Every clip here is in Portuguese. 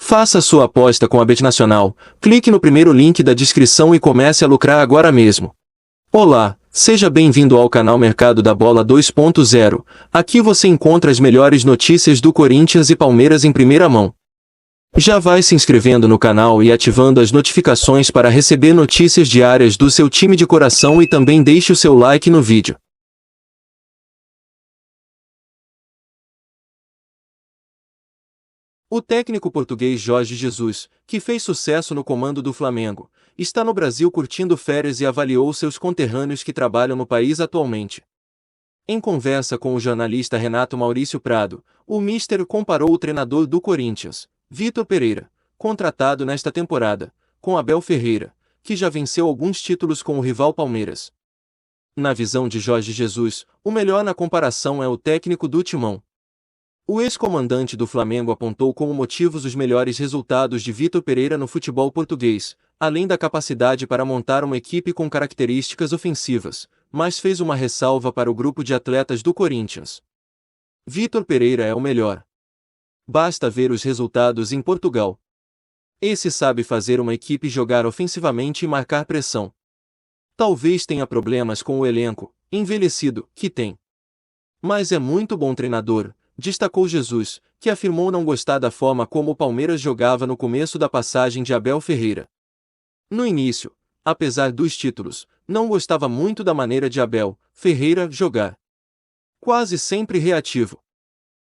Faça sua aposta com a Bet Nacional. Clique no primeiro link da descrição e comece a lucrar agora mesmo. Olá, seja bem-vindo ao canal Mercado da Bola 2.0. Aqui você encontra as melhores notícias do Corinthians e Palmeiras em primeira mão. Já vai se inscrevendo no canal e ativando as notificações para receber notícias diárias do seu time de coração e também deixe o seu like no vídeo. O técnico português Jorge Jesus, que fez sucesso no comando do Flamengo, está no Brasil curtindo férias e avaliou seus conterrâneos que trabalham no país atualmente. Em conversa com o jornalista Renato Maurício Prado, o Mister comparou o treinador do Corinthians, Vitor Pereira, contratado nesta temporada, com Abel Ferreira, que já venceu alguns títulos com o rival Palmeiras. Na visão de Jorge Jesus, o melhor na comparação é o técnico do Timão. O ex-comandante do Flamengo apontou como motivos os melhores resultados de Vitor Pereira no futebol português, além da capacidade para montar uma equipe com características ofensivas, mas fez uma ressalva para o grupo de atletas do Corinthians. Vitor Pereira é o melhor. Basta ver os resultados em Portugal. Esse sabe fazer uma equipe jogar ofensivamente e marcar pressão. Talvez tenha problemas com o elenco, envelhecido, que tem. Mas é muito bom treinador, destacou Jesus, que afirmou não gostar da forma como o Palmeiras jogava no começo da passagem de Abel Ferreira. No início, apesar dos títulos, não gostava muito da maneira de Abel Ferreira jogar. Quase sempre reativo.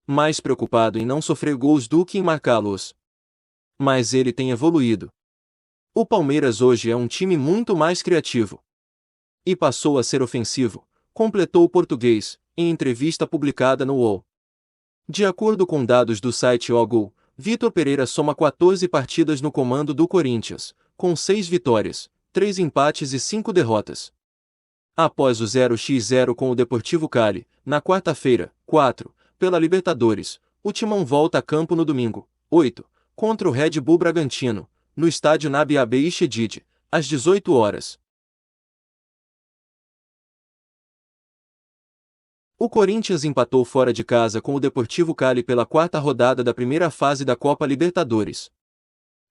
Mais preocupado em não sofrer gols do que em marcá-los. Mas ele tem evoluído. O Palmeiras hoje é um time muito mais criativo. E passou a ser ofensivo, completou o português, em entrevista publicada no UOL. De acordo com dados do site OGOL, Vitor Pereira soma 14 partidas no comando do Corinthians, com 6 vitórias, 3 empates e 5 derrotas. Após o 0-0 com o Deportivo Cali, na quarta-feira, 4, pela Libertadores, o Timão volta a campo no domingo, 8, contra o Red Bull Bragantino, no estádio Nabi Abe Shedid, às 18 horas. O Corinthians empatou fora de casa com o Deportivo Cali pela quarta rodada da primeira fase da Copa Libertadores.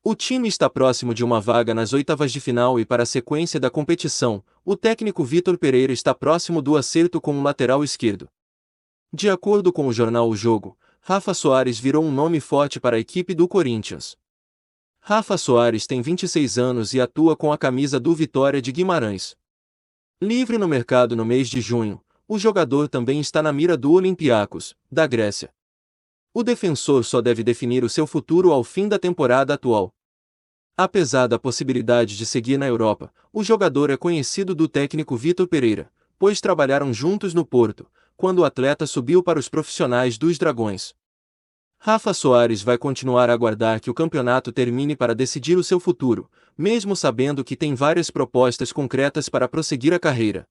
O time está próximo de uma vaga nas oitavas de final e para a sequência da competição, o técnico Vitor Pereira está próximo do acerto com o lateral esquerdo. De acordo com o jornal O Jogo, Rafa Soares virou um nome forte para a equipe do Corinthians. Rafa Soares tem 26 anos e atua com a camisa do Vitória de Guimarães. Livre no mercado no mês de junho, o jogador também está na mira do Olympiacos, da Grécia. O defensor só deve definir o seu futuro ao fim da temporada atual. Apesar da possibilidade de seguir na Europa, o jogador é conhecido do técnico Vitor Pereira, pois trabalharam juntos no Porto, quando o atleta subiu para os profissionais dos Dragões. Rafa Soares vai continuar a aguardar que o campeonato termine para decidir o seu futuro, mesmo sabendo que tem várias propostas concretas para prosseguir a carreira.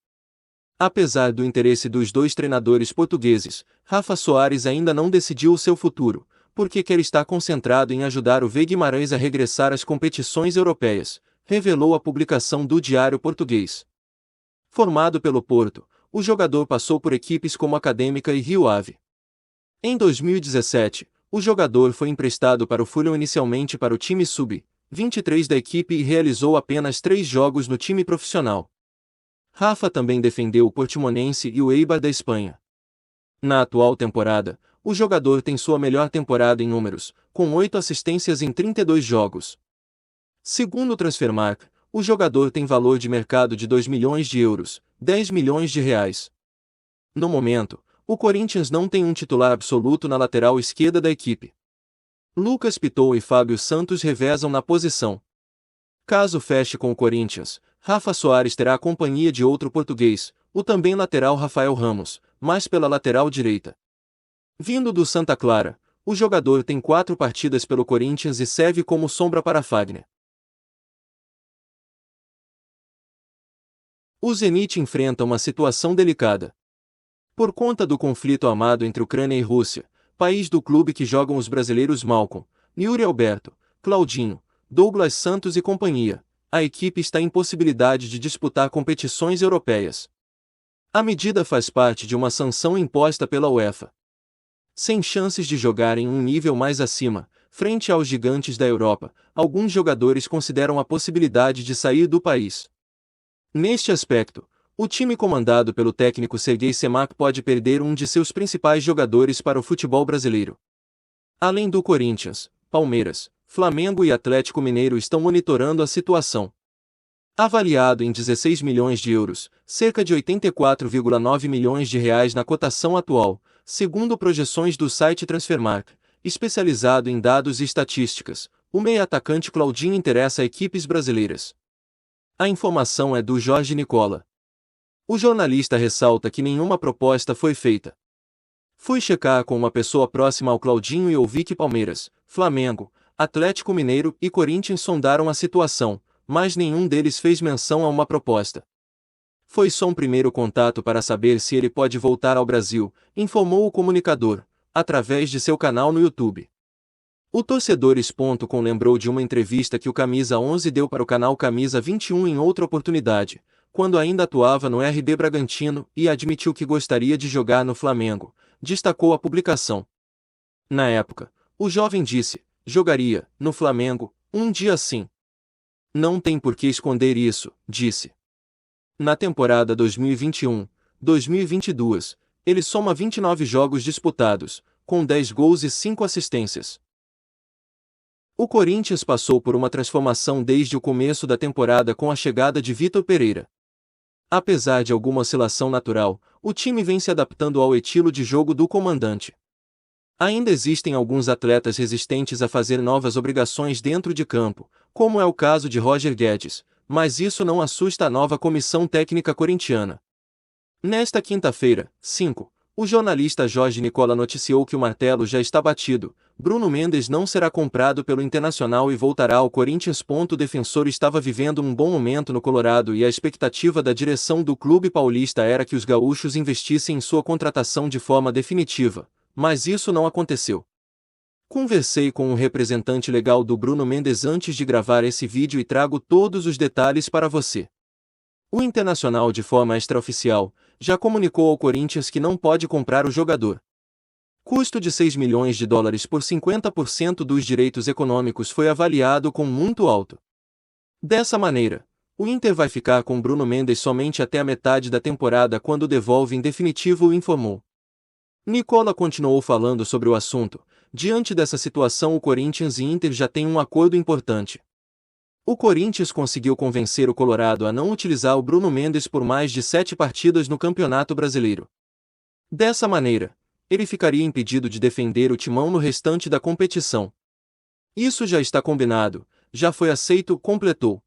Apesar do interesse dos dois treinadores portugueses, Rafa Soares ainda não decidiu o seu futuro, porque quer estar concentrado em ajudar o V Guimarães a regressar às competições europeias, revelou a publicação do Diário Português. Formado pelo Porto, o jogador passou por equipes como Académica e Rio Ave. Em 2017, o jogador foi emprestado para o Fulham inicialmente para o time sub-23 da equipe e realizou apenas 3 jogos no time profissional. Rafa também defendeu o Portimonense e o Eibar da Espanha. Na atual temporada, o jogador tem sua melhor temporada em números, com 8 assistências em 32 jogos. Segundo o Transfermarkt, o jogador tem valor de mercado de 2 milhões de euros, 10 milhões de reais. No momento, o Corinthians não tem um titular absoluto na lateral esquerda da equipe. Lucas Pitou e Fábio Santos revezam na posição. Caso feche com o Corinthians, Rafa Soares terá a companhia de outro português, o também lateral Rafael Ramos, mas pela lateral direita. Vindo do Santa Clara, o jogador tem 4 partidas pelo Corinthians e serve como sombra para Fagner. O Zenit enfrenta uma situação delicada. Por conta do conflito armado entre Ucrânia e Rússia, país do clube que jogam os brasileiros Malcom, Yuri Alberto, Claudinho, Douglas Santos e companhia, a equipe está em possibilidade de disputar competições europeias. A medida faz parte de uma sanção imposta pela UEFA. Sem chances de jogar em um nível mais acima, frente aos gigantes da Europa, alguns jogadores consideram a possibilidade de sair do país. Neste aspecto, o time comandado pelo técnico Serguei Semak pode perder um de seus principais jogadores para o futebol brasileiro. Além do Corinthians, Palmeiras, Flamengo e Atlético Mineiro estão monitorando a situação. Avaliado em 16 milhões de euros, cerca de 84,9 milhões de reais na cotação atual, segundo projeções do site Transfermarkt, especializado em dados e estatísticas, o meia-atacante Claudinho interessa a equipes brasileiras. A informação é do Jorge Nicola. O jornalista ressalta que nenhuma proposta foi feita. Fui checar com uma pessoa próxima ao Claudinho e ouvi que Palmeiras, Flamengo, Atlético Mineiro e Corinthians sondaram a situação, mas nenhum deles fez menção a uma proposta. Foi só um primeiro contato para saber se ele pode voltar ao Brasil, informou o comunicador, através de seu canal no YouTube. O Torcedores.com lembrou de uma entrevista que o Camisa 11 deu para o canal Camisa 21 em outra oportunidade, quando ainda atuava no RB Bragantino, e admitiu que gostaria de jogar no Flamengo, destacou a publicação. Na época, o jovem disse: jogaria, no Flamengo, um dia sim. Não tem por que esconder isso, disse. Na temporada 2021-2022, ele soma 29 jogos disputados, com 10 gols e 5 assistências. O Corinthians passou por uma transformação desde o começo da temporada com a chegada de Vitor Pereira. Apesar de alguma oscilação natural, o time vem se adaptando ao estilo de jogo do comandante. Ainda existem alguns atletas resistentes a fazer novas obrigações dentro de campo, como é o caso de Roger Guedes, mas isso não assusta a nova comissão técnica corintiana. Nesta quinta-feira, 5, o jornalista Jorge Nicola noticiou que o martelo já está batido: Bruno Mendes não será comprado pelo Internacional e voltará ao Corinthians. O defensor estava vivendo um bom momento no Colorado e a expectativa da direção do clube paulista era que os gaúchos investissem em sua contratação de forma definitiva, mas isso não aconteceu. Conversei com um representante legal do Bruno Mendes antes de gravar esse vídeo e trago todos os detalhes para você. O Internacional, de forma extraoficial, já comunicou ao Corinthians que não pode comprar o jogador. Custo de 6 milhões de dólares por 50% dos direitos econômicos foi avaliado como muito alto. Dessa maneira, o Inter vai ficar com Bruno Mendes somente até a metade da temporada, quando devolve em definitivo, informou. Nicola continuou falando sobre o assunto. Diante dessa situação, o Corinthians e Inter já têm um acordo importante. O Corinthians conseguiu convencer o Colorado a não utilizar o Bruno Mendes por mais de 7 partidas no Campeonato Brasileiro. Dessa maneira, ele ficaria impedido de defender o timão no restante da competição. Isso já está combinado, já foi aceito, completou.